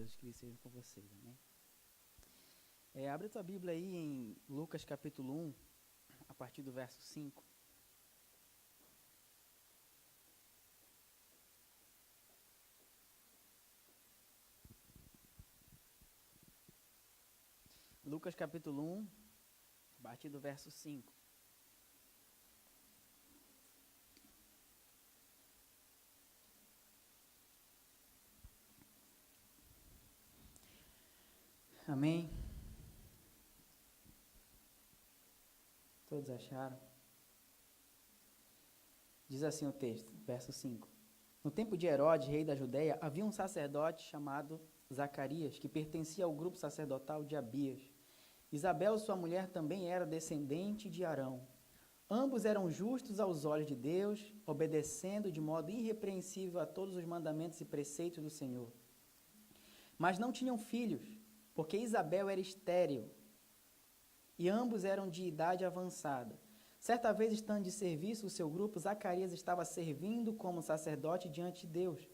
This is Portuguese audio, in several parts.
Deus, que Ele seja com vocês, amém? Abre a tua Bíblia aí em Lucas capítulo 1, a partir do verso 5. Lucas capítulo 1, a partir do verso 5. Amém? Todos acharam? Diz assim o texto, verso 5. No tempo de Herodes, rei da Judéia, havia um sacerdote chamado Zacarias, que pertencia ao grupo sacerdotal de Abias. Isabel, sua mulher, também era descendente de Arão. Ambos eram justos aos olhos de Deus, obedecendo de modo irrepreensível a todos os mandamentos e preceitos do Senhor. Mas não tinham filhos, porque Isabel era estéril, e ambos eram de idade avançada. Certa vez, estando de serviço o seu grupo, Zacarias estava servindo como sacerdote diante de Deus.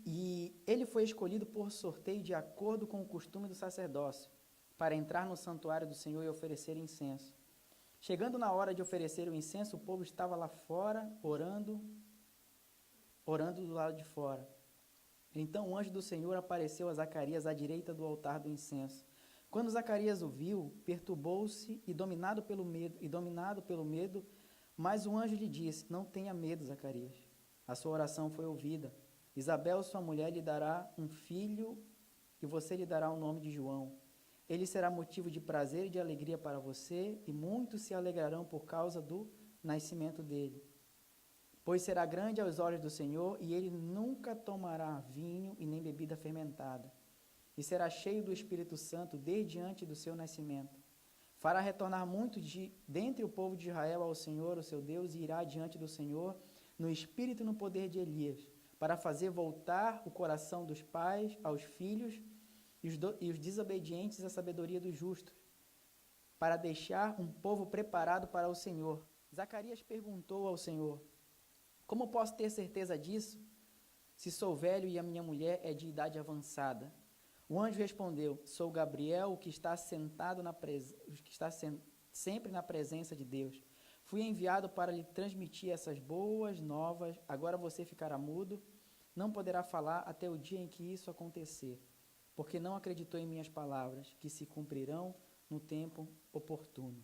E ele foi escolhido por sorteio de acordo com o costume do sacerdócio, para entrar no santuário do Senhor e oferecer incenso. Chegando na hora de oferecer o incenso, o povo estava lá fora, orando do lado de fora. Então o anjo do Senhor apareceu a Zacarias à direita do altar do incenso. Quando Zacarias o viu, perturbou-se e dominado pelo medo, mas o anjo lhe disse: não tenha medo, Zacarias. A sua oração foi ouvida. Isabel, sua mulher, lhe dará um filho e você lhe dará o nome de João. Ele será motivo de prazer e de alegria para você, e muitos se alegrarão por causa do nascimento dele. Pois será grande aos olhos do Senhor, e ele nunca tomará vinho e nem bebida fermentada. E será cheio do Espírito Santo desde antes do seu nascimento. Fará retornar muitos dentre o povo de Israel ao Senhor, o seu Deus, e irá diante do Senhor no espírito e no poder de Elias, para fazer voltar o coração dos pais aos filhos, e os desobedientes à sabedoria dos justos, para deixar um povo preparado para o Senhor. Zacarias perguntou ao Senhor: como posso ter certeza disso, se sou velho e a minha mulher é de idade avançada? O anjo respondeu: sou Gabriel, o que está sempre na presença de Deus. Fui enviado para lhe transmitir essas boas novas. Agora você ficará mudo, não poderá falar até o dia em que isso acontecer, porque não acreditou em minhas palavras, que se cumprirão no tempo oportuno.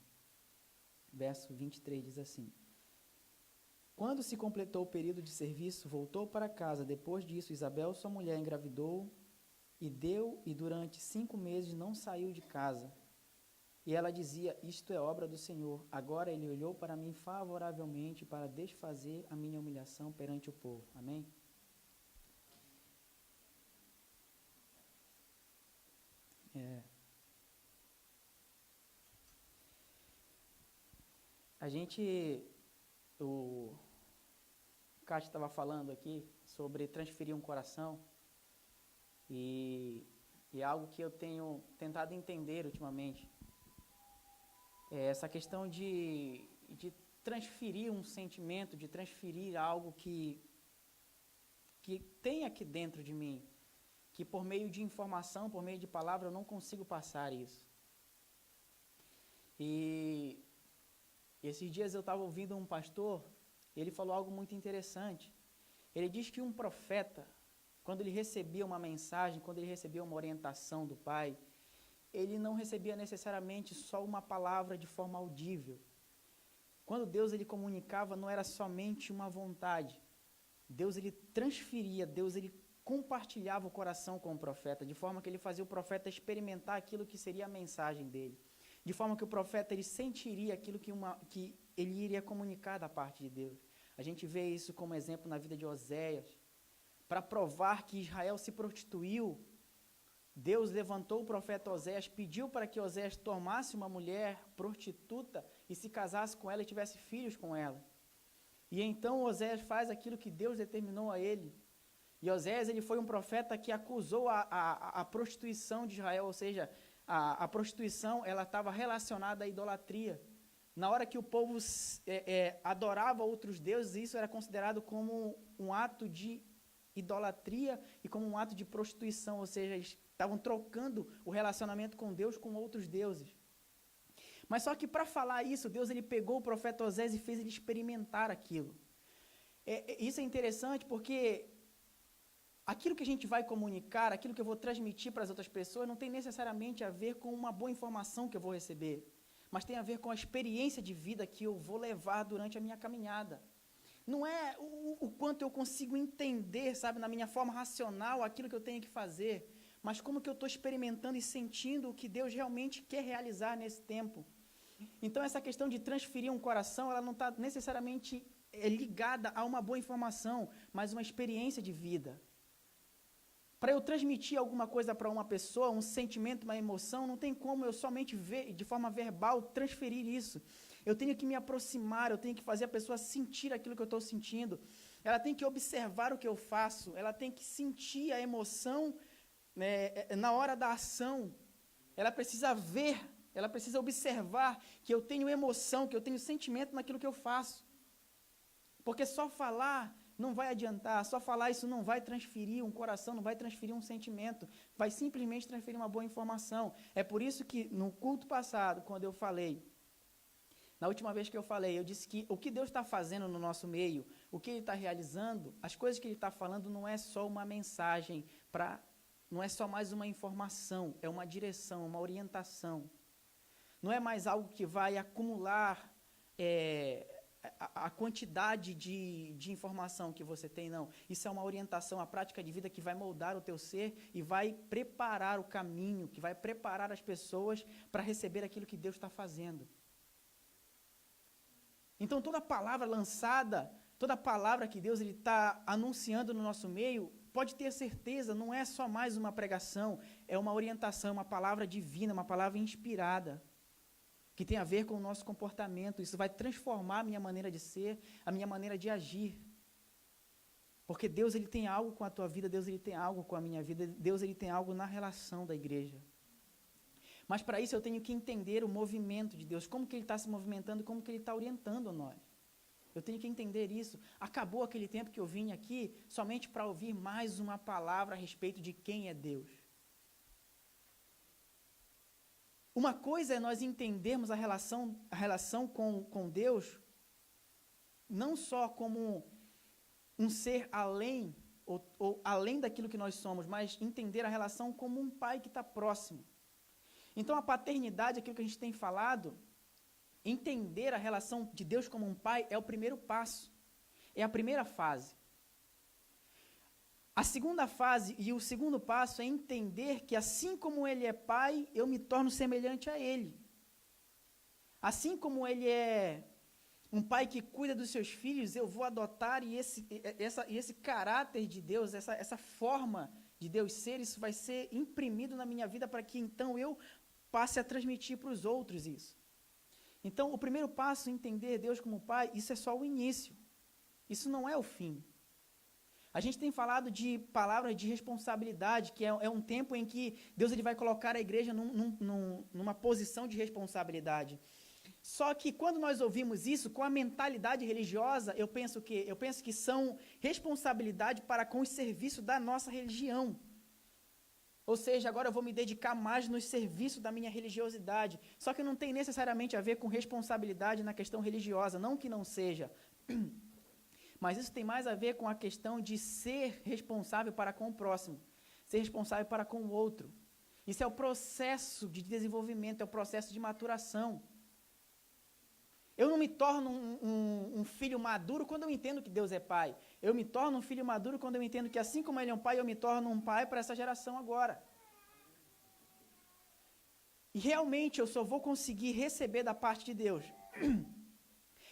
Verso 23 diz assim: quando se completou o período de serviço, voltou para casa. Depois disso, Isabel, sua mulher, engravidou e durante 5 meses não saiu de casa. E ela dizia: isto é obra do Senhor. Agora ele olhou para mim favoravelmente para desfazer a minha humilhação perante o povo. Amém? O Cássio estava falando aqui sobre transferir um coração, e algo que eu tenho tentado entender ultimamente é essa questão de transferir um sentimento, de transferir algo que tem aqui dentro de mim, que por meio de informação, por meio de palavra, eu não consigo passar isso. E esses dias eu estava ouvindo um pastor, ele falou algo muito interessante. Ele diz que um profeta, quando ele recebia uma mensagem, quando ele recebia uma orientação do Pai, ele não recebia necessariamente só uma palavra de forma audível. Quando Deus ele comunicava, não era somente uma vontade. Deus ele transferia, Deus ele compartilhava o coração com o profeta, de forma que ele fazia o profeta experimentar aquilo que seria a mensagem dele. De forma que o profeta ele sentiria aquilo que ele iria comunicar da parte de Deus. A gente vê isso como exemplo na vida de Oséias. Para provar que Israel se prostituiu, Deus levantou o profeta Oséias, pediu para que Oséias tomasse uma mulher prostituta e se casasse com ela e tivesse filhos com ela. E então Oséias faz aquilo que Deus determinou a ele. E Oséias ele foi um profeta que acusou a prostituição de Israel, ou seja, a prostituição ela estava relacionada à idolatria. Na hora que o povo adorava outros deuses, isso era considerado como um ato de idolatria e como um ato de prostituição, ou seja, eles estavam trocando o relacionamento com Deus com outros deuses. Mas só que para falar isso, Deus ele pegou o profeta Osés e fez ele experimentar aquilo. Isso é interessante porque aquilo que a gente vai comunicar, aquilo que eu vou transmitir para as outras pessoas, não tem necessariamente a ver com uma boa informação que eu vou receber, mas tem a ver com a experiência de vida que eu vou levar durante a minha caminhada. Não é o quanto eu consigo entender, sabe, na minha forma racional, aquilo que eu tenho que fazer, mas como que eu estou experimentando e sentindo o que Deus realmente quer realizar nesse tempo. Então, essa questão de transferir um coração, ela não está necessariamente ligada a uma boa informação, mas uma experiência de vida. Para eu transmitir alguma coisa para uma pessoa, um sentimento, uma emoção, não tem como eu somente ver, de forma verbal, transferir isso. Eu tenho que me aproximar, eu tenho que fazer a pessoa sentir aquilo que eu estou sentindo. Ela tem que observar o que eu faço, ela tem que sentir a emoção, na hora da ação. Ela precisa ver, ela precisa observar que eu tenho emoção, que eu tenho sentimento naquilo que eu faço. Porque só falar não vai adiantar, só falar isso não vai transferir um coração, não vai transferir um sentimento, vai simplesmente transferir uma boa informação. É por isso que no culto passado, quando eu falei, na última vez que eu falei, eu disse que o que Deus está fazendo no nosso meio, o que Ele está realizando, as coisas que Ele está falando não é só uma mensagem, não é só mais uma informação, é uma direção, uma orientação. Não é mais algo que vai acumular a quantidade de informação que você tem, não. Isso é uma orientação, a prática de vida que vai moldar o teu ser e vai preparar o caminho, que vai preparar as pessoas para receber aquilo que Deus está fazendo. Então, toda palavra lançada, toda palavra que Deus está anunciando no nosso meio, pode ter certeza, não é só mais uma pregação, é uma orientação, uma palavra divina, uma palavra inspirada, que tem a ver com o nosso comportamento. Isso vai transformar a minha maneira de ser, a minha maneira de agir. Porque Deus ele tem algo com a tua vida, Deus ele tem algo com a minha vida, Deus ele tem algo na relação da igreja. Mas para isso eu tenho que entender o movimento de Deus, como que Ele está se movimentando, como que Ele está orientando nós. Eu tenho que entender isso. Acabou aquele tempo que eu vim aqui somente para ouvir mais uma palavra a respeito de quem é Deus. Uma coisa é nós entendermos a relação com Deus, não só como um ser além, ou além daquilo que nós somos, mas entender a relação como um pai que está próximo. Então, a paternidade, aquilo que a gente tem falado, entender a relação de Deus como um pai é o primeiro passo, é a primeira fase. A segunda fase e o segundo passo é entender que assim como Ele é pai, eu me torno semelhante a Ele. Assim como Ele é um pai que cuida dos seus filhos, eu vou adotar e esse caráter de Deus, essa forma de Deus ser, isso vai ser imprimido na minha vida para que então eu passe a transmitir para os outros isso. Então, o primeiro passo, entender Deus como pai, isso é só o início. Isso não é o fim. A gente tem falado de palavras de responsabilidade, que é um tempo em que Deus ele vai colocar a igreja numa posição de responsabilidade. Só que quando nós ouvimos isso, com a mentalidade religiosa, eu penso que são responsabilidade para com o serviço da nossa religião. Ou seja, agora eu vou me dedicar mais no serviço da minha religiosidade. Só que não tem necessariamente a ver com responsabilidade na questão religiosa, não que não seja. Mas isso tem mais a ver com a questão de ser responsável para com o próximo, ser responsável para com o outro. Isso é o processo de desenvolvimento, é o processo de maturação. Eu não me torno um filho maduro quando eu entendo que Deus é pai. Eu me torno um filho maduro quando eu entendo que assim como Ele é um pai, eu me torno um pai para essa geração agora. E realmente eu só vou conseguir receber da parte de Deus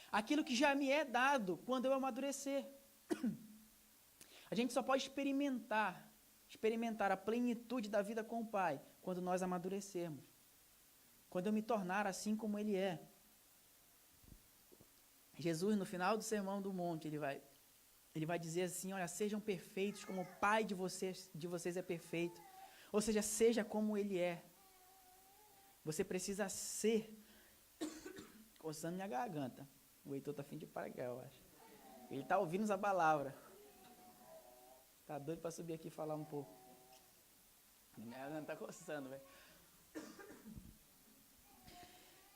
aquilo que já me é dado quando eu amadurecer. A gente só pode experimentar a plenitude da vida com o Pai quando nós amadurecermos. Quando eu me tornar assim como Ele é. Jesus, no final do Sermão do Monte, ele vai dizer assim, olha, sejam perfeitos como o Pai de vocês é perfeito. Ou seja, seja como Ele é. Você precisa ser. Coçando minha garganta. O Heitor está a fim de pagar, eu acho. Ele está ouvindo a palavra. Tá doido para subir aqui e falar um pouco. Minha garganta tá coçando, velho.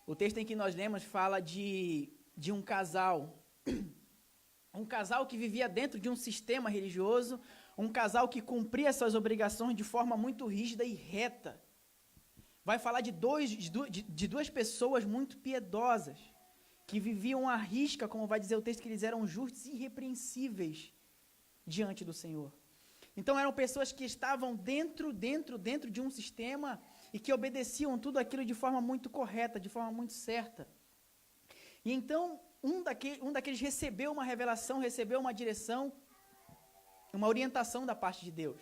O texto em que nós lemos fala de um casal. Um casal que vivia dentro de um sistema religioso, um casal que cumpria suas obrigações de forma muito rígida e reta. Vai falar de duas pessoas muito piedosas, que viviam à risca, como vai dizer o texto, que eles eram justos e irrepreensíveis diante do Senhor. Então eram pessoas que estavam dentro de um sistema e que obedeciam tudo aquilo de forma muito correta, de forma muito certa. E então um daqueles recebeu uma revelação, recebeu uma direção, uma orientação da parte de Deus.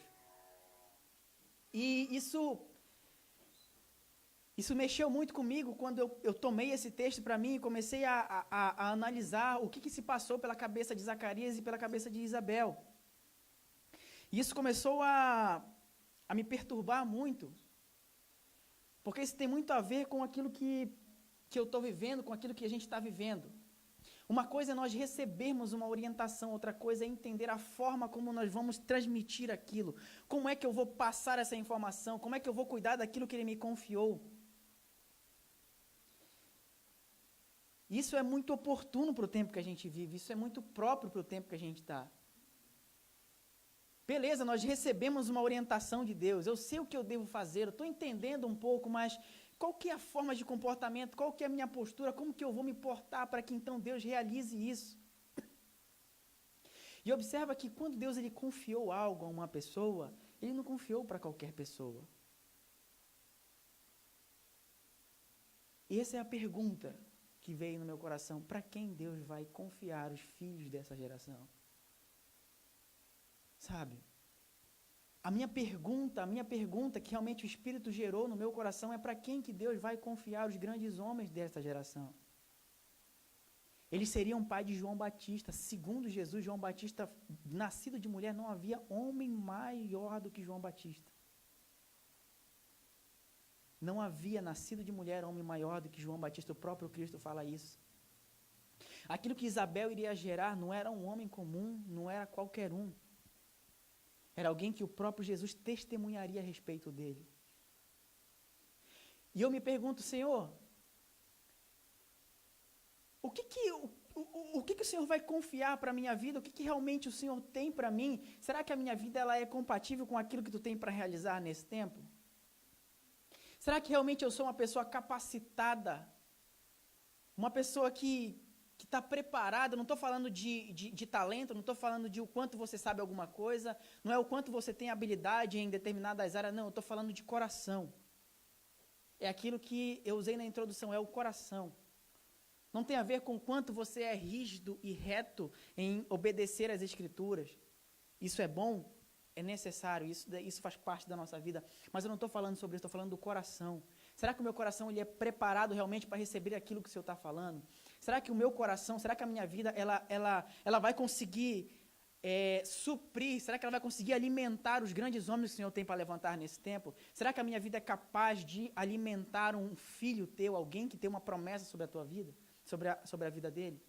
E isso mexeu muito comigo quando eu tomei esse texto para mim e comecei a analisar o que se passou pela cabeça de Zacarias e pela cabeça de Isabel. E isso começou a me perturbar muito, porque isso tem muito a ver com aquilo que eu estou vivendo, com aquilo que a gente está vivendo. Uma coisa é nós recebermos uma orientação, outra coisa é entender a forma como nós vamos transmitir aquilo. Como é que eu vou passar essa informação? Como é que eu vou cuidar daquilo que Ele me confiou? Isso é muito oportuno para o tempo que a gente vive, isso é muito próprio para o tempo que a gente está. Beleza, nós recebemos uma orientação de Deus, eu sei o que eu devo fazer, eu estou entendendo um pouco, mas qual que é a forma de comportamento, qual que é a minha postura, como que eu vou me portar para que então Deus realize isso? E observa que quando Deus ele confiou algo a uma pessoa, Ele não confiou para qualquer pessoa. E essa é a pergunta que veio no meu coração, para quem Deus vai confiar os filhos dessa geração? Sabe? A minha pergunta que realmente o Espírito gerou no meu coração é para quem que Deus vai confiar os grandes homens desta geração? Eles seriam pai de João Batista. Segundo Jesus, João Batista, nascido de mulher, não havia homem maior do que João Batista. Não havia nascido de mulher homem maior do que João Batista, o próprio Cristo fala isso. Aquilo que Isabel iria gerar não era um homem comum, não era qualquer um. Era alguém que o próprio Jesus testemunharia a respeito dele. E eu me pergunto, Senhor, o que o Senhor vai confiar para a minha vida? O que realmente o Senhor tem para mim? Será que a minha vida ela é compatível com aquilo que tu tem para realizar nesse tempo? Será que realmente eu sou uma pessoa capacitada? Uma pessoa que está preparada? Não estou falando de talento, não estou falando de o quanto você sabe alguma coisa, não é o quanto você tem habilidade em determinadas áreas, não, eu estou falando de coração. É aquilo que eu usei na introdução, é o coração. Não tem a ver com o quanto você é rígido e reto em obedecer às Escrituras. Isso é bom, é necessário, isso faz parte da nossa vida. Mas eu não estou falando sobre isso, estou falando do coração. Será que o meu coração ele é preparado realmente para receber aquilo que o Senhor está falando? Será que o meu coração, será que a minha vida, ela vai conseguir suprir? Será que ela vai conseguir alimentar os grandes homens que o Senhor tem para levantar nesse tempo? Será que a minha vida é capaz de alimentar um filho teu, alguém que tem uma promessa sobre a tua vida? Sobre a vida dele?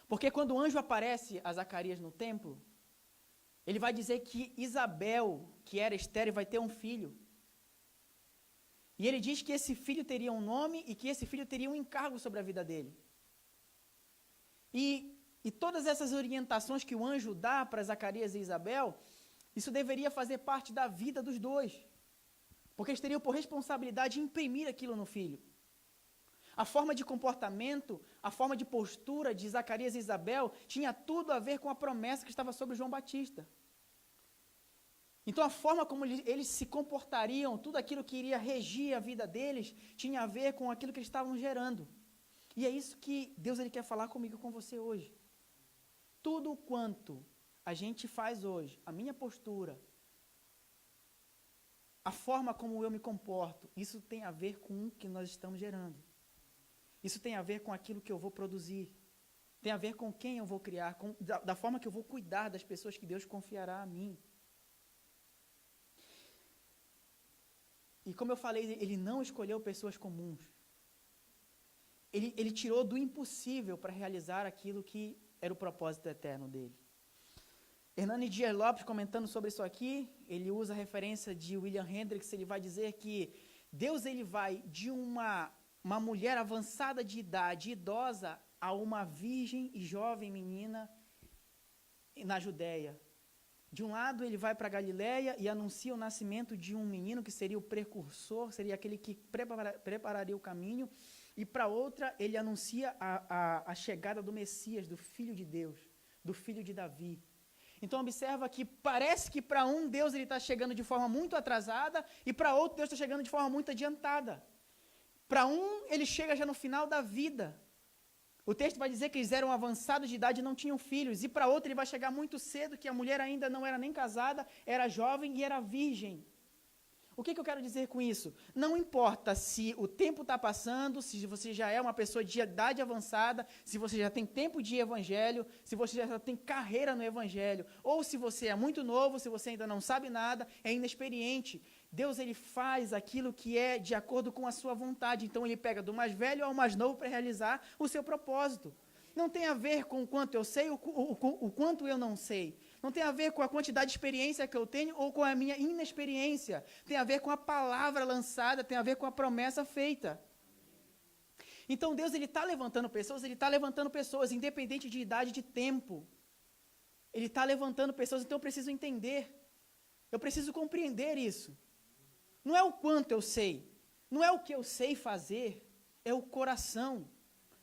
Porque quando o anjo aparece a Zacarias no templo, ele vai dizer que Isabel, que era estéril, vai ter um filho. E ele diz que esse filho teria um nome e que esse filho teria um encargo sobre a vida dele. E todas essas orientações que o anjo dá para Zacarias e Isabel, isso deveria fazer parte da vida dos dois. Porque eles teriam por responsabilidade imprimir aquilo no filho. A forma de comportamento, a forma de postura de Zacarias e Isabel tinha tudo a ver com a promessa que estava sobre João Batista. Então a forma como eles se comportariam, tudo aquilo que iria regir a vida deles, tinha a ver com aquilo que eles estavam gerando. E é isso que Deus ele quer falar comigo e com você hoje. Tudo quanto a gente faz hoje, a minha postura, a forma como eu me comporto, isso tem a ver com o que nós estamos gerando. Isso tem a ver com aquilo que eu vou produzir. Tem a ver com quem eu vou criar, da forma que eu vou cuidar das pessoas que Deus confiará a mim. E como eu falei, ele não escolheu pessoas comuns. Ele tirou do impossível para realizar aquilo que era o propósito eterno dele. Hernani Dias Lopes, comentando sobre isso aqui, ele usa a referência de William Hendricks, ele vai dizer que Deus ele vai de uma mulher avançada de idade, idosa, a uma virgem e jovem menina na Judéia. De um lado, ele vai para Galiléia e anuncia o nascimento de um menino que seria o precursor, seria aquele que prepararia o caminho. E para outra, ele anuncia a chegada do Messias, do Filho de Deus, do Filho de Davi. Então, observa que parece que para um, Deus está chegando de forma muito atrasada, e para outro, Deus está chegando de forma muito adiantada. Para um, ele chega já no final da vida. O texto vai dizer que eles eram avançados de idade e não tinham filhos. E para outro, ele vai chegar muito cedo, que a mulher ainda não era nem casada, era jovem e era virgem. O que eu quero dizer com isso? Não importa se o tempo está passando, se você já é uma pessoa de idade avançada, se você já tem tempo de evangelho, se você já tem carreira no evangelho, ou se você é muito novo, se você ainda não sabe nada, é inexperiente. Deus ele faz aquilo que é de acordo com a sua vontade. Então ele pega do mais velho ao mais novo para realizar o seu propósito. Não tem a ver com o quanto eu sei, o quanto eu não sei. Não tem a ver com a quantidade de experiência que eu tenho ou com a minha inexperiência. Tem a ver com a palavra lançada, tem a ver com a promessa feita. Então Deus ele está levantando pessoas, independente de idade e de tempo. Ele está levantando pessoas, então eu preciso entender. Eu preciso compreender isso. Não é o quanto eu sei, não é o que eu sei fazer, é o coração,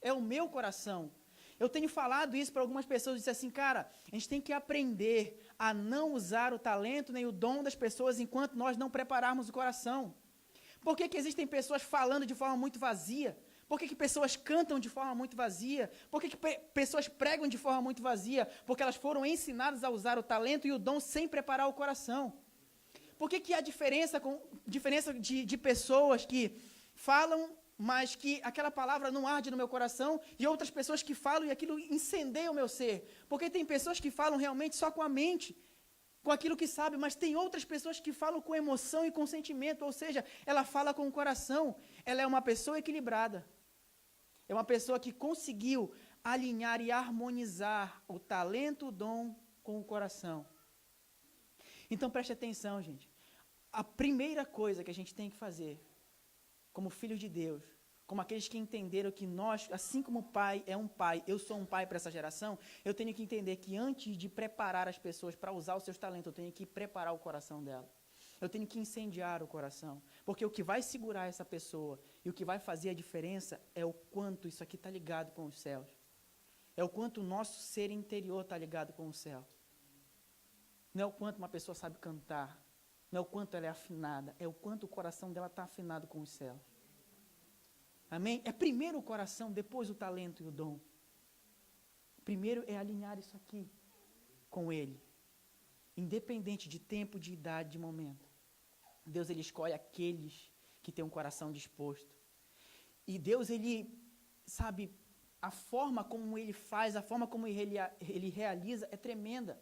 é o meu coração. Eu tenho falado isso para algumas pessoas, disse assim, cara, a gente tem que aprender a não usar o talento nem o dom das pessoas enquanto nós não prepararmos o coração. Por que existem pessoas falando de forma muito vazia? Por que pessoas cantam de forma muito vazia? Por que pessoas pregam de forma muito vazia? Porque elas foram ensinadas a usar o talento e o dom sem preparar o coração. Por que há diferença de pessoas que falam, mas que aquela palavra não arde no meu coração, e outras pessoas que falam e aquilo incendeia o meu ser? Porque tem pessoas que falam realmente só com a mente, com aquilo que sabe, mas tem outras pessoas que falam com emoção e com sentimento, ou seja, ela fala com o coração. Ela é uma pessoa equilibrada. É uma pessoa que conseguiu alinhar e harmonizar o talento, o dom com o coração. Então preste atenção, gente. A primeira coisa que a gente tem que fazer, como filhos de Deus, como aqueles que entenderam que nós, assim como o pai é um pai, eu sou um pai para essa geração, eu tenho que entender que antes de preparar as pessoas para usar os seus talentos, eu tenho que preparar o coração dela. Eu tenho que incendiar o coração. Porque o que vai segurar essa pessoa e o que vai fazer a diferença é o quanto isso aqui está ligado com os céus. É o quanto o nosso ser interior está ligado com o céu. Não é o quanto uma pessoa sabe cantar, não é o quanto ela é afinada, é o quanto o coração dela está afinado com os céus. Amém? É primeiro o coração, depois o talento e o dom. Primeiro é alinhar isso aqui com Ele. Independente de tempo, de idade, de momento. Deus, Ele escolhe aqueles que têm um coração disposto. E Deus, Ele, sabe, a forma como Ele faz, a forma como Ele realiza é tremenda.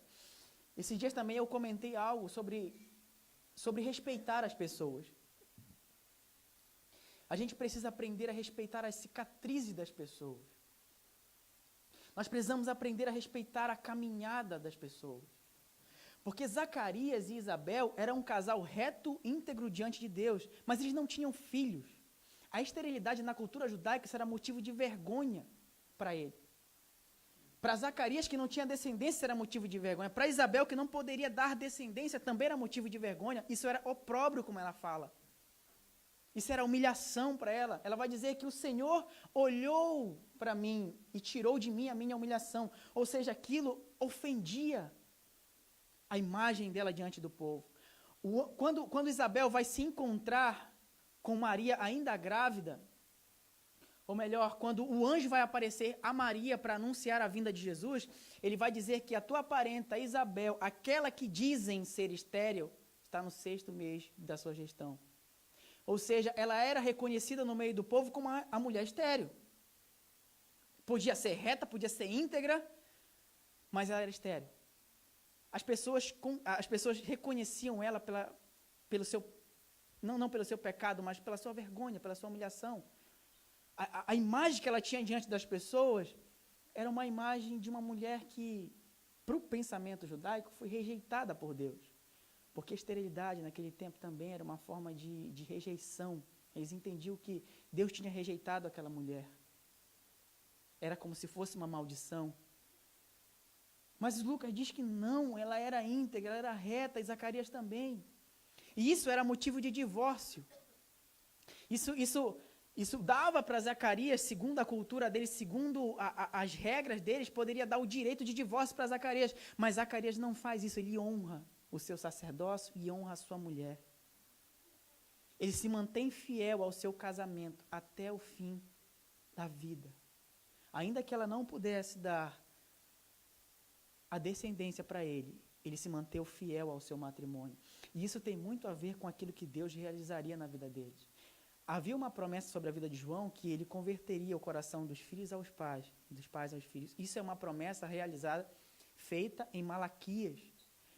Esses dias também eu comentei algo sobre respeitar as pessoas. A gente precisa aprender a respeitar as cicatrizes das pessoas. Nós precisamos aprender a respeitar a caminhada das pessoas. Porque Zacarias e Isabel eram um casal reto, íntegro diante de Deus, mas eles não tinham filhos. A esterilidade na cultura judaica era motivo de vergonha para ele. Para Zacarias, que não tinha descendência, era motivo de vergonha. Para Isabel, que não poderia dar descendência, também era motivo de vergonha. Isso era opróbrio, como ela fala. Isso era humilhação para ela. Ela vai dizer que o Senhor olhou para mim e tirou de mim a minha humilhação. Ou seja, aquilo ofendia a imagem dela diante do povo. Quando Isabel vai se encontrar com Maria ainda grávida, ou melhor, quando o anjo vai aparecer a Maria para anunciar a vinda de Jesus, ele vai dizer que a tua parenta Isabel, aquela que dizem ser estéril, está no 6º mês da sua gestão. Ou seja, ela era reconhecida no meio do povo como a mulher estéril. Podia ser reta, podia ser íntegra, mas ela era estéril. As pessoas reconheciam ela pelo seu, não pelo seu pecado, mas pela sua vergonha, pela sua humilhação. A imagem que ela tinha diante das pessoas era uma imagem de uma mulher que para o pensamento judaico, foi rejeitada por Deus. Porque a esterilidade naquele tempo também era uma forma de rejeição. Eles entendiam que Deus tinha rejeitado aquela mulher. Era como se fosse uma maldição. Mas Lucas diz que não, ela era íntegra, ela era reta, e Zacarias também. E isso era motivo de divórcio. Isso dava para Zacarias, segundo a cultura deles, segundo as regras deles, poderia dar o direito de divórcio para Zacarias. Mas Zacarias não faz isso, ele honra o seu sacerdócio e honra a sua mulher. Ele se mantém fiel ao seu casamento até o fim da vida. Ainda que ela não pudesse dar a descendência para ele, ele se manteve fiel ao seu matrimônio. E isso tem muito a ver com aquilo que Deus realizaria na vida deles. Havia uma promessa sobre a vida de João que ele converteria o coração dos filhos aos pais, dos pais aos filhos. Isso é uma promessa realizada, feita em Malaquias.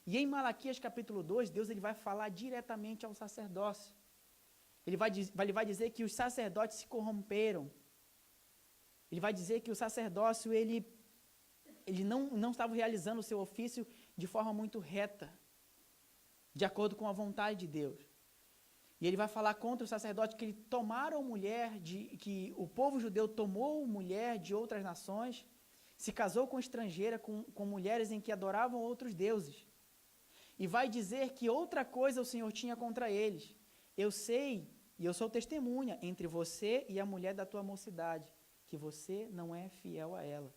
E em Malaquias capítulo 2, Deus ele vai falar diretamente ao sacerdócio. Ele vai dizer que os sacerdotes se corromperam. Ele vai dizer que o sacerdócio ele não estava realizando o seu ofício de forma muito reta, de acordo com a vontade de Deus. E ele vai falar contra os sacerdotes que tomaram mulher, que o povo judeu tomou mulher de outras nações, se casou com estrangeira, com mulheres em que adoravam outros deuses. E vai dizer que outra coisa o Senhor tinha contra eles. Eu sei, e eu sou testemunha entre você e a mulher da tua mocidade, que você não é fiel a ela.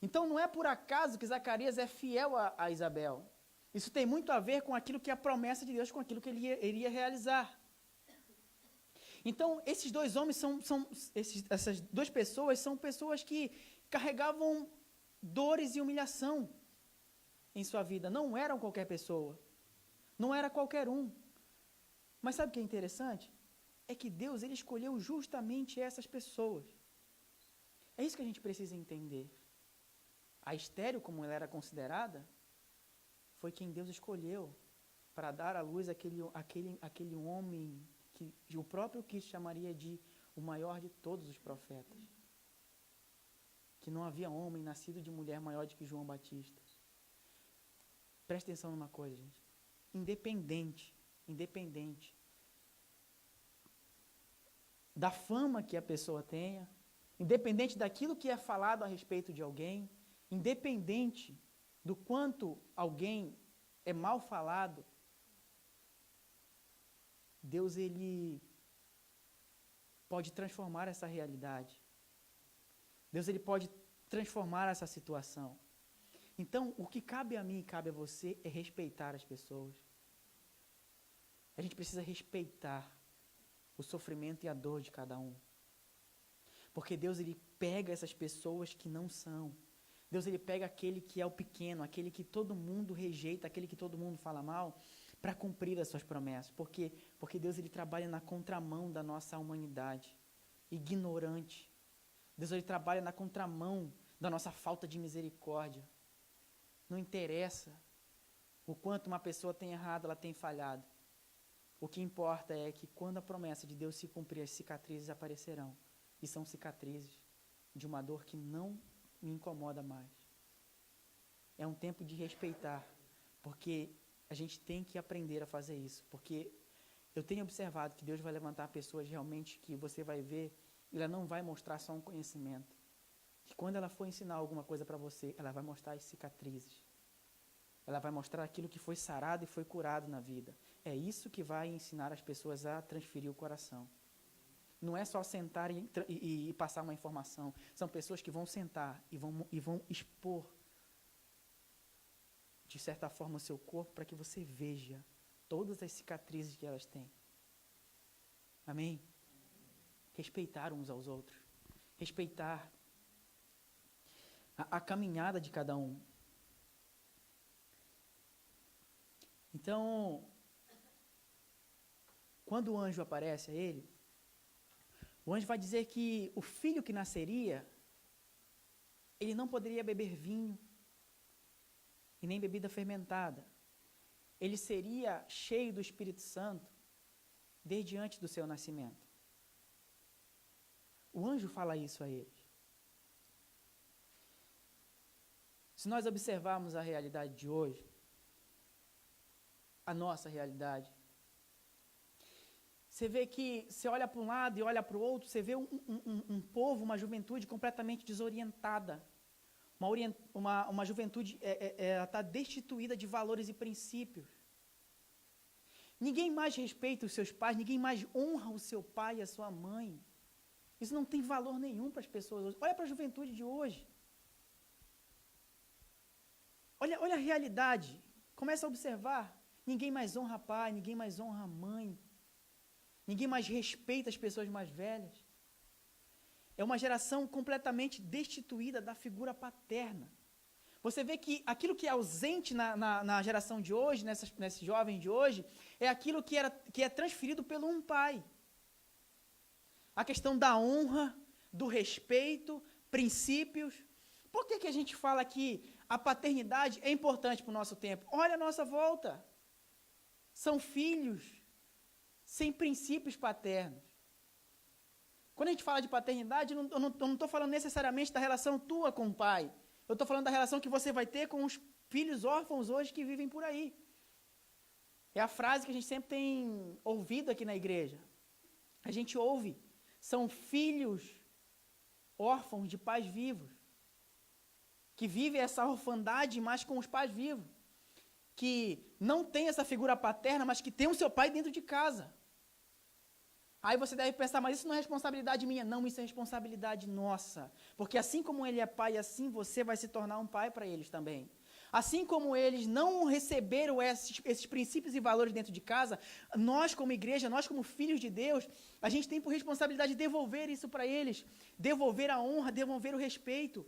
Então não é por acaso que Zacarias é fiel a Isabel. Isso tem muito a ver com aquilo que é a promessa de Deus, com aquilo que ele iria realizar. Então, esses dois homens essas duas pessoas são pessoas que carregavam dores e humilhação em sua vida. Não eram qualquer pessoa. Não era qualquer um. Mas sabe o que é interessante? É que Deus ele escolheu justamente essas pessoas. É isso que a gente precisa entender. A Estéril, como ela era considerada, foi quem Deus escolheu para dar à luz aquele homem que o próprio Cristo chamaria de o maior de todos os profetas. Que não havia homem nascido de mulher maior do que João Batista. Presta atenção numa coisa, gente. Independente da fama que a pessoa tenha, independente daquilo que é falado a respeito de alguém, independente do quanto alguém é mal falado, Deus ele pode transformar essa realidade. Deus ele pode transformar essa situação. Então, o que cabe a mim e cabe a você é respeitar as pessoas. A gente precisa respeitar o sofrimento e a dor de cada um. Porque Deus ele pega essas pessoas que não são. Deus ele pega aquele que é o pequeno, aquele que todo mundo rejeita, aquele que todo mundo fala mal, para cumprir as suas promessas. Porque Deus ele trabalha na contramão da nossa humanidade, ignorante. Deus ele trabalha na contramão da nossa falta de misericórdia. Não interessa o quanto uma pessoa tem errado, ela tem falhado. O que importa é que quando a promessa de Deus se cumprir, as cicatrizes aparecerão. E são cicatrizes de uma dor que não me incomoda mais. É um tempo de respeitar, porque a gente tem que aprender a fazer isso, porque eu tenho observado que Deus vai levantar pessoas realmente que você vai ver, ela não vai mostrar só um conhecimento, que quando ela for ensinar alguma coisa para você, ela vai mostrar as cicatrizes, ela vai mostrar aquilo que foi sarado e foi curado na vida. É isso que vai ensinar as pessoas a transferir o coração. Não é só sentar e passar uma informação. São pessoas que vão sentar e vão expor, de certa forma, o seu corpo para que você veja todas as cicatrizes que elas têm. Amém? Respeitar uns aos outros. Respeitar a caminhada de cada um. Então, quando o anjo aparece a ele, o anjo vai dizer que o filho que nasceria, ele não poderia beber vinho e nem bebida fermentada. Ele seria cheio do Espírito Santo desde antes do seu nascimento. O anjo fala isso a ele. Se nós observarmos a realidade de hoje, a nossa realidade, você vê que você olha para um lado e olha para o outro, você vê um povo, uma juventude completamente desorientada. Uma juventude está destituída de valores e princípios. Ninguém mais respeita os seus pais, ninguém mais honra o seu pai e a sua mãe. Isso não tem valor nenhum para as pessoas hoje. Olha para a juventude de hoje. Olha a realidade. Começa a observar. Ninguém mais honra pai, ninguém mais honra mãe. Ninguém mais respeita as pessoas mais velhas. É uma geração completamente destituída da figura paterna. Você vê que aquilo que é ausente na geração de hoje, nesse jovem de hoje, é aquilo que é transferido pelo um pai. A questão da honra, do respeito, princípios. Por que a gente fala que a paternidade é importante para o nosso tempo? Olha a nossa volta. São filhos sem princípios paternos. Quando a gente fala de paternidade, eu não estou falando necessariamente da relação tua com o pai. Eu estou falando da relação que você vai ter com os filhos órfãos hoje que vivem por aí. É a frase que a gente sempre tem ouvido aqui na igreja. A gente ouve, são filhos órfãos de pais vivos, que vivem essa orfandade, mas com os pais vivos, que não tem essa figura paterna, mas que tem o seu pai dentro de casa. Aí você deve pensar, mas isso não é responsabilidade minha. Não, isso é responsabilidade nossa. Porque assim como ele é pai, assim você vai se tornar um pai para eles também. Assim como eles não receberam esses princípios e valores dentro de casa, nós como igreja, nós como filhos de Deus, a gente tem por responsabilidade devolver isso para eles. Devolver a honra, devolver o respeito.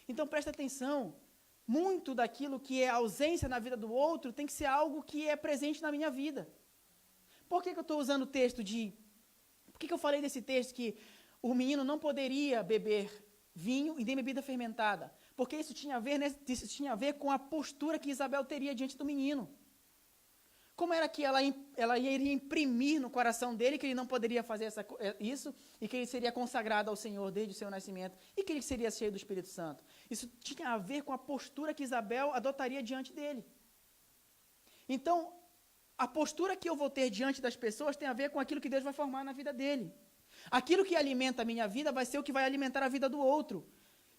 Então presta atenção. Muito daquilo que é ausência na vida do outro tem que ser algo que é presente na minha vida. Por que eu estou usando o texto de... Por que eu falei desse texto que o menino não poderia beber vinho e nem bebida fermentada? Porque isso tinha a ver com a postura que Isabel teria diante do menino. Como era que ela iria imprimir no coração dele que ele não poderia fazer isso e que ele seria consagrado ao Senhor desde o seu nascimento e que ele seria cheio do Espírito Santo? Isso tinha a ver com a postura que Isabel adotaria diante dele. Então, a postura que eu vou ter diante das pessoas tem a ver com aquilo que Deus vai formar na vida dele. Aquilo que alimenta a minha vida vai ser o que vai alimentar a vida do outro.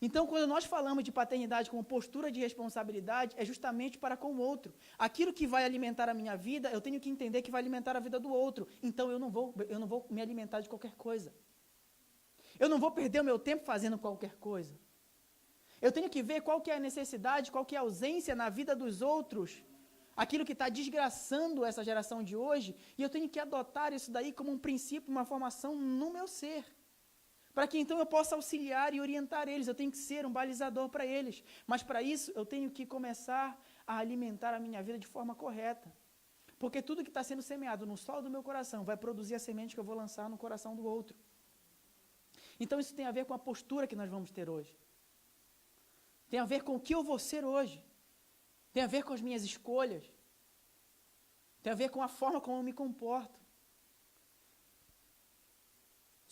Então, quando nós falamos de paternidade como postura de responsabilidade, é justamente para com o outro. Aquilo que vai alimentar a minha vida, eu tenho que entender que vai alimentar a vida do outro. Então, eu não vou me alimentar de qualquer coisa. Eu não vou perder o meu tempo fazendo qualquer coisa. Eu tenho que ver qual que é a necessidade, qual que é a ausência na vida dos outros, aquilo que está desgraçando essa geração de hoje, e eu tenho que adotar isso daí como um princípio, uma formação no meu ser. Para que então eu possa auxiliar e orientar eles, eu tenho que ser um balizador para eles. Mas para isso eu tenho que começar a alimentar a minha vida de forma correta. Porque tudo que está sendo semeado no solo do meu coração vai produzir a semente que eu vou lançar no coração do outro. Então isso tem a ver com a postura que nós vamos ter hoje. Tem a ver com o que eu vou ser hoje. Tem a ver com as minhas escolhas. Tem a ver com a forma como eu me comporto.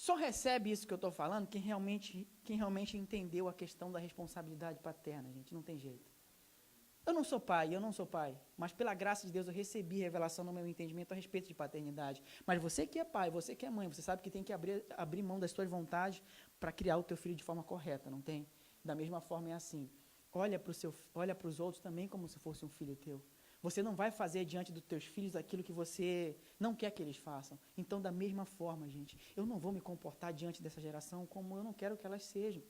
Só recebe isso que eu estou falando quem realmente entendeu a questão da responsabilidade paterna, gente, não tem jeito. Eu não sou pai, mas pela graça de Deus eu recebi revelação no meu entendimento a respeito de paternidade. Mas você que é pai, você que é mãe, você sabe que tem que abrir mão das suas vontades para criar o teu filho de forma correta, não tem? Da mesma forma é assim. Olha para os outros também como se fosse um filho teu. Você não vai fazer diante dos teus filhos aquilo que você não quer que eles façam. Então, da mesma forma, gente, eu não vou me comportar diante dessa geração como eu não quero que elas sejam.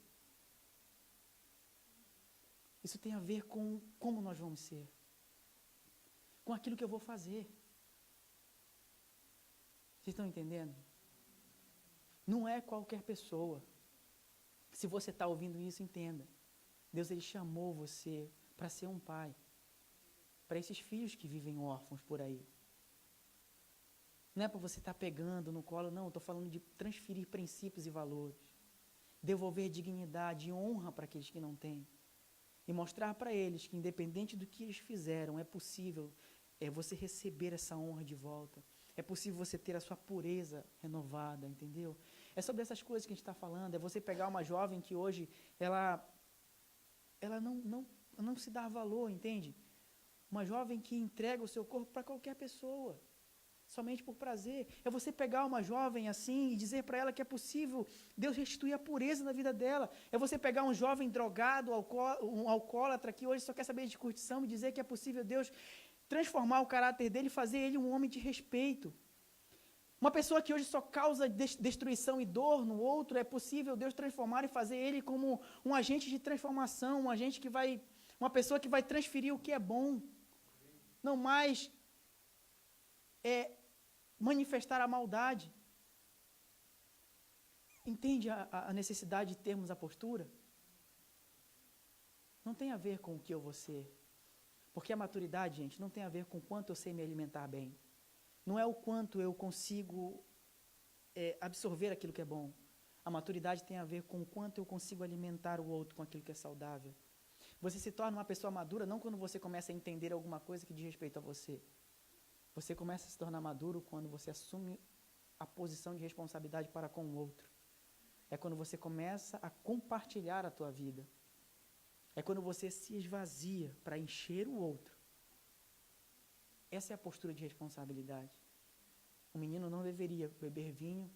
Isso tem a ver com como nós vamos ser. Com aquilo que eu vou fazer. Vocês estão entendendo? Não é qualquer pessoa. Se você está ouvindo isso, entenda. Deus, Ele chamou você para ser um pai. Para esses filhos que vivem órfãos por aí. Não é para você estar pegando no colo, não. Eu estou falando de transferir princípios e valores. Devolver dignidade e honra para aqueles que não têm. E mostrar para eles que, independente do que eles fizeram, é possível você receber essa honra de volta. É possível você ter a sua pureza renovada, entendeu? É sobre essas coisas que a gente está falando. É você pegar uma jovem que hoje, ela não se dar valor, entende? Uma jovem que entrega o seu corpo para qualquer pessoa, somente por prazer. É você pegar uma jovem assim e dizer para ela que é possível Deus restituir a pureza na vida dela. É você pegar um jovem drogado, um alcoólatra que hoje só quer saber de curtição e dizer que é possível Deus transformar o caráter dele e fazer ele um homem de respeito. Uma pessoa que hoje só causa destruição e dor no outro, é possível Deus transformar e fazer ele como um agente de transformação, uma pessoa que vai transferir o que é bom. Não mais manifestar a maldade. Entende a necessidade de termos a postura? Não tem a ver com o que eu vou ser. Porque a maturidade, gente, não tem a ver com o quanto eu sei me alimentar bem. Não é o quanto eu consigo absorver aquilo que é bom. A maturidade tem a ver com o quanto eu consigo alimentar o outro com aquilo que é saudável. Você se torna uma pessoa madura não quando você começa a entender alguma coisa que diz respeito a você. Você começa a se tornar maduro quando você assume a posição de responsabilidade para com o outro. É quando você começa a compartilhar a tua vida. É quando você se esvazia para encher o outro. Essa é a postura de responsabilidade. O menino não deveria beber vinho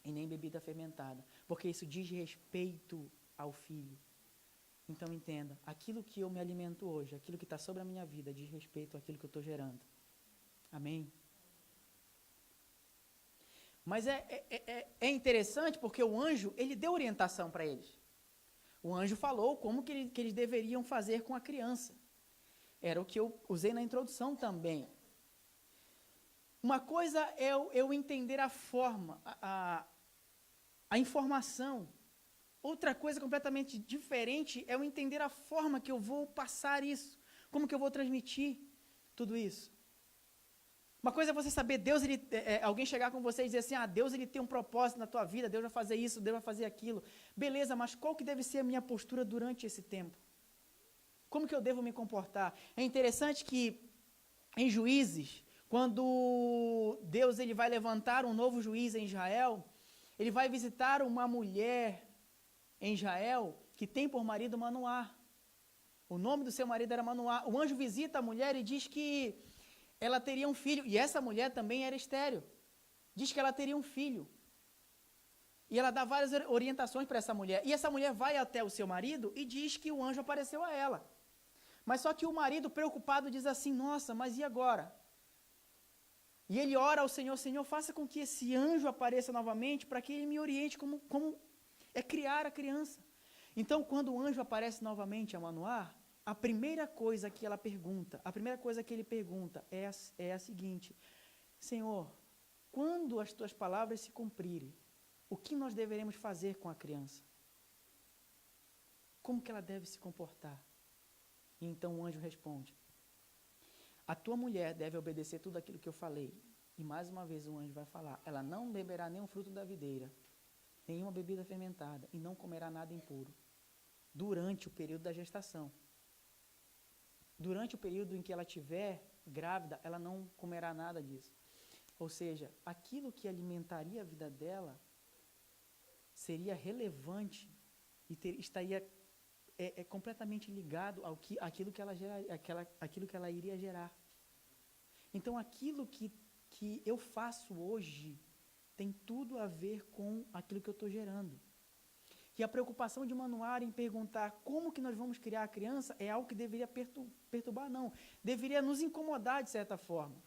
e nem bebida fermentada, porque isso diz respeito ao filho. Então entenda, aquilo que eu me alimento hoje, aquilo que está sobre a minha vida, diz respeito àquilo que eu estou gerando. Amém? Mas é interessante porque o anjo, ele deu orientação para eles. O anjo falou como que eles deveriam fazer com a criança. Era o que eu usei na introdução também. Uma coisa é eu entender a forma, a informação. Outra coisa completamente diferente é eu entender a forma que eu vou passar isso. Como que eu vou transmitir tudo isso. Uma coisa é você saber, Deus, alguém chegar com você e dizer assim, Deus ele tem um propósito na tua vida, Deus vai fazer isso, Deus vai fazer aquilo. Beleza, mas qual que deve ser a minha postura durante esse tempo? Como que eu devo me comportar? É interessante que em Juízes, quando Deus ele vai levantar um novo juiz em Israel, ele vai visitar uma mulher em Israel que tem por marido Manoá. O nome do seu marido era Manoá. O anjo visita a mulher e diz que ela teria um filho, e essa mulher também era estéril. Diz que ela teria um filho. E ela dá várias orientações para essa mulher. E essa mulher vai até o seu marido e diz que o anjo apareceu a ela. Mas só que o marido, preocupado, diz assim, nossa, mas e agora? E ele ora ao Senhor, Senhor, faça com que esse anjo apareça novamente para que ele me oriente como é criar a criança. Então, quando o anjo aparece novamente a Manoá, a primeira coisa que ela pergunta, a primeira coisa que ele pergunta é a seguinte, Senhor, quando as tuas palavras se cumprirem, o que nós deveremos fazer com a criança? Como que ela deve se comportar? E então o anjo responde, a tua mulher deve obedecer tudo aquilo que eu falei. E mais uma vez o anjo vai falar, ela não beberá nenhum fruto da videira, nenhuma bebida fermentada, e não comerá nada impuro, durante o período da gestação. Durante o período em que ela estiver grávida, ela não comerá nada disso. Ou seja, aquilo que alimentaria a vida dela seria relevante e estaria completamente ligado àquilo que ela iria gerar. Então, aquilo que eu faço hoje tem tudo a ver com aquilo que eu estou gerando. E a preocupação de Manoá em perguntar como que nós vamos criar a criança é algo que deveria perturbar, não. Deveria nos incomodar de certa forma.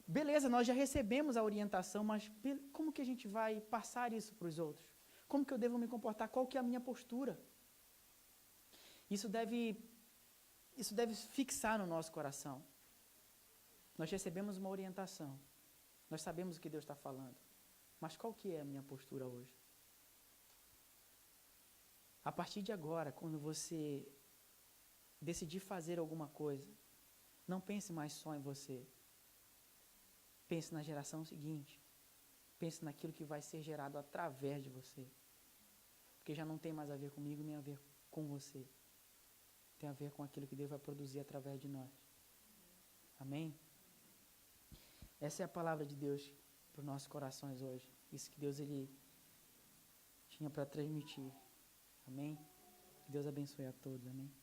Beleza, nós já recebemos a orientação, mas como que a gente vai passar isso para os outros? Como que eu devo me comportar? Qual que é a minha postura? Isso deve fixar no nosso coração. Nós recebemos uma orientação. Nós sabemos o que Deus está falando. Mas qual que é a minha postura hoje? A partir de agora, quando você decidir fazer alguma coisa, não pense mais só em você. Pense na geração seguinte. Pense naquilo que vai ser gerado através de você. Porque já não tem mais a ver comigo, nem a ver com você. Tem a ver com aquilo que Deus vai produzir através de nós. Amém? Essa é a palavra de Deus para os nossos corações hoje. Isso que Deus ele tinha para transmitir. Amém? Que Deus abençoe a todos. Amém.